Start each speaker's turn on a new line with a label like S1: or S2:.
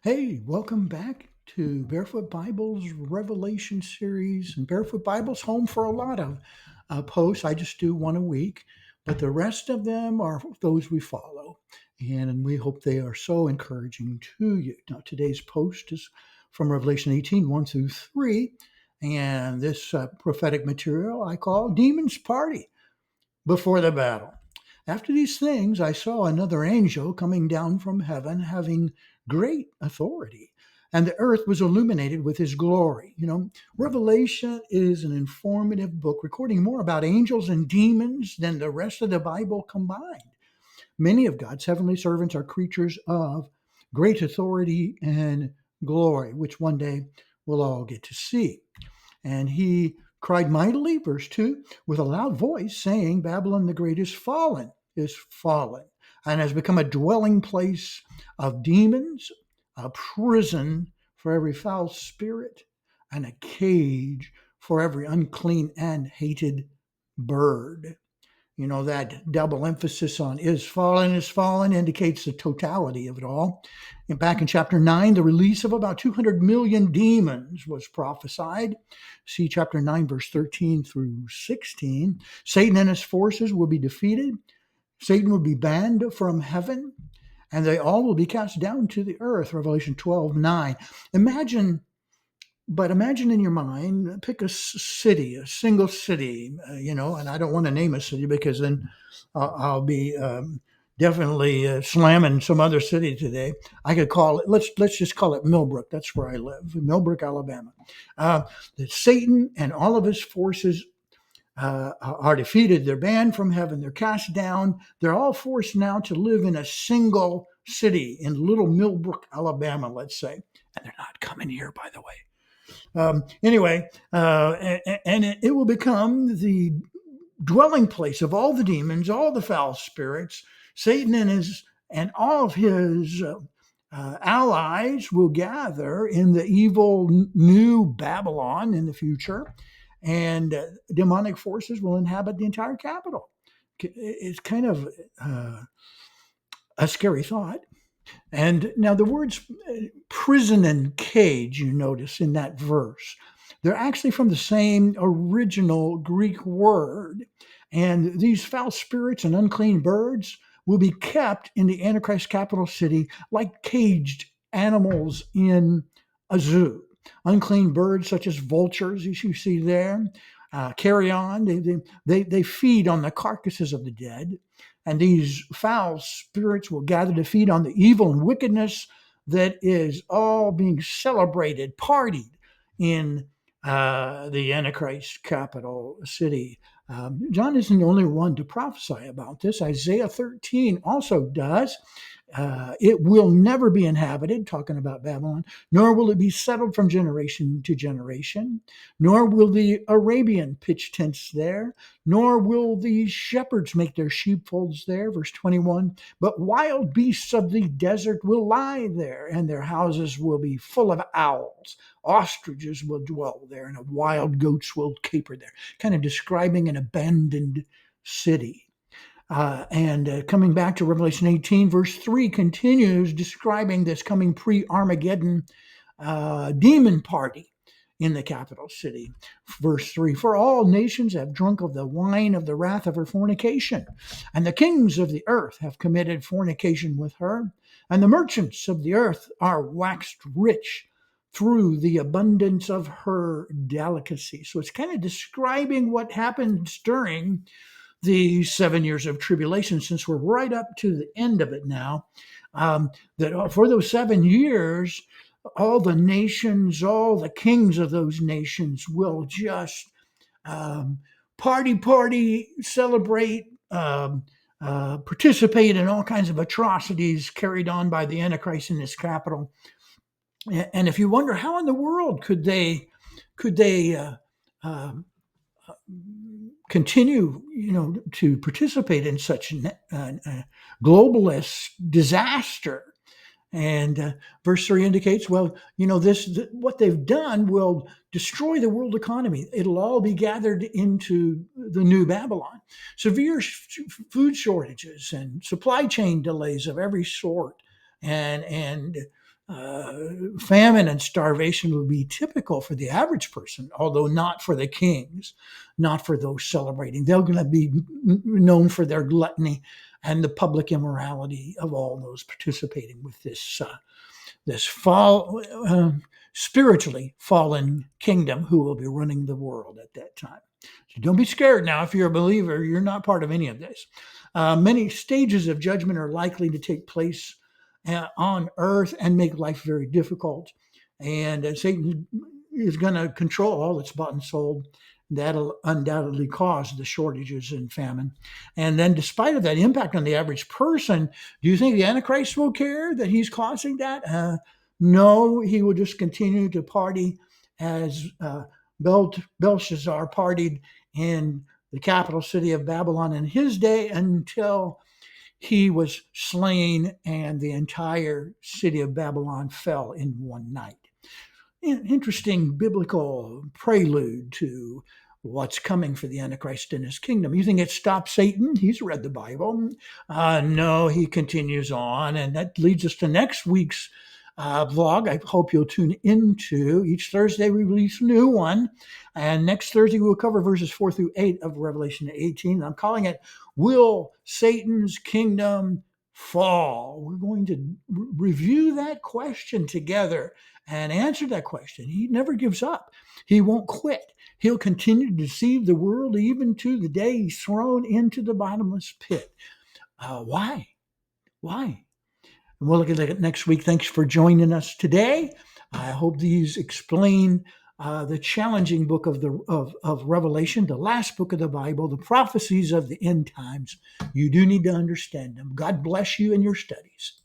S1: Hey, welcome back to Barefoot Bible's Revelation series. And Barefoot Bible's home for a lot of posts. I just do one a week, but the rest of them are those we follow. And we hope they are so encouraging to you. Now, today's post is from Revelation 18 1 through 3. And this prophetic material I call Demon's Party before the battle. After these things, I saw another angel coming down from heaven, having great authority, and the earth was illuminated with his glory. Revelation is an informative book recording more about angels and demons than the rest of the Bible combined. Many of God's heavenly servants are creatures of great authority and glory, which one day we'll all get to see. And he cried mightily, verse 2, with a loud voice, saying, Babylon the Great is fallen, and has become a dwelling place of demons, a prison for every foul spirit, and a cage for every unclean and hated bird. That double emphasis on is fallen indicates the totality of it all. And back in chapter 9, the release of about 200 million demons was prophesied. See chapter 9, verse 13 through 16. Satan and his forces will be defeated. Satan will be banned from heaven, and they all will be cast down to the earth. Revelation 12:9. Imagine in your mind, pick a city, a single city, and I don't want to name a city because then I'll be definitely slamming some other city today. I could call it, let's just call it Millbrook. That's where I live, Millbrook, Alabama. That Satan and all of his forces are defeated. They're banned from heaven. They're cast down. They're all forced now to live in a single city in little Millbrook, Alabama, let's say. And they're not coming here, by the way. Anyway, and it will become the dwelling place of all the demons, all the foul spirits. Satan and all of his allies will gather in the evil new Babylon in the future, and demonic forces will inhabit the entire capital. It's kind of a scary thought. And now the words prison and cage, you notice in that verse, they're actually from the same original Greek word. And these foul spirits and unclean birds will be kept in the Antichrist capital city like caged animals in a zoo. Unclean birds such as vultures, as you see there, carry on. They feed on the carcasses of the dead. And these foul spirits will gather to feed on the evil and wickedness that is all being celebrated, partied in the Antichrist capital city. John isn't the only one to prophesy about this. Isaiah 13 also does. It will never be inhabited, talking about Babylon, nor will it be settled from generation to generation, nor will the Arabian pitch tents there, nor will the shepherds make their sheepfolds there, verse 21. But wild beasts of the desert will lie there, and their houses will be full of owls. Ostriches will dwell there, and wild goats will caper there, kind of describing an abandoned city. And coming back to Revelation 18, verse 3 continues describing this coming pre-Armageddon demon party in the capital city. Verse 3, for all nations have drunk of the wine of the wrath of her fornication, and the kings of the earth have committed fornication with her, and the merchants of the earth are waxed rich through the abundance of her delicacy. So it's kind of describing what happens during the 7 years of tribulation, since we're right up to the end of it now, that for those 7 years, all the nations, all the kings of those nations will just party, celebrate, participate in all kinds of atrocities carried on by the Antichrist in his capital. And if you wonder how in the world could they continue, to participate in such globalist disaster. And verse 3 indicates, what they've done will destroy the world economy. It'll all be gathered into the new Babylon. Severe food shortages and supply chain delays of every sort, and famine and starvation would be typical for the average person, although not for the kings, not for those celebrating. They're going to be known for their gluttony and the public immorality of all those participating with this spiritually fallen kingdom who will be running the world at that time. So don't be scared now. If you're a believer, you're not part of any of this. Many stages of judgment are likely to take place on earth and make life very difficult. And Satan is going to control all that's bought and sold. That'll undoubtedly cause the shortages and famine. And then, despite of that impact on the average person, do you think the Antichrist will care that he's causing that? No, he will just continue to party as Belshazzar partied in the capital city of Babylon in his day until he was slain and the entire city of Babylon fell in one night. Interesting biblical prelude to what's coming for the Antichrist in his kingdom. You think it stopped Satan? He's read the Bible. No, he continues on. And that leads us to next week's vlog. I hope you'll tune into. Each Thursday we release a new one. And next Thursday we'll cover verses 4 through 8 of Revelation 18. I'm calling it, Will Satan's Kingdom Fall? We're going to review that question together and answer that question. He never gives up. He won't quit. He'll continue to deceive the world even to the day he's thrown into the bottomless pit. Why? And we'll look at it next week. Thanks for joining us today. I hope these explain the challenging book of Revelation, the last book of the Bible, the prophecies of the end times. You do need to understand them. God bless you in your studies.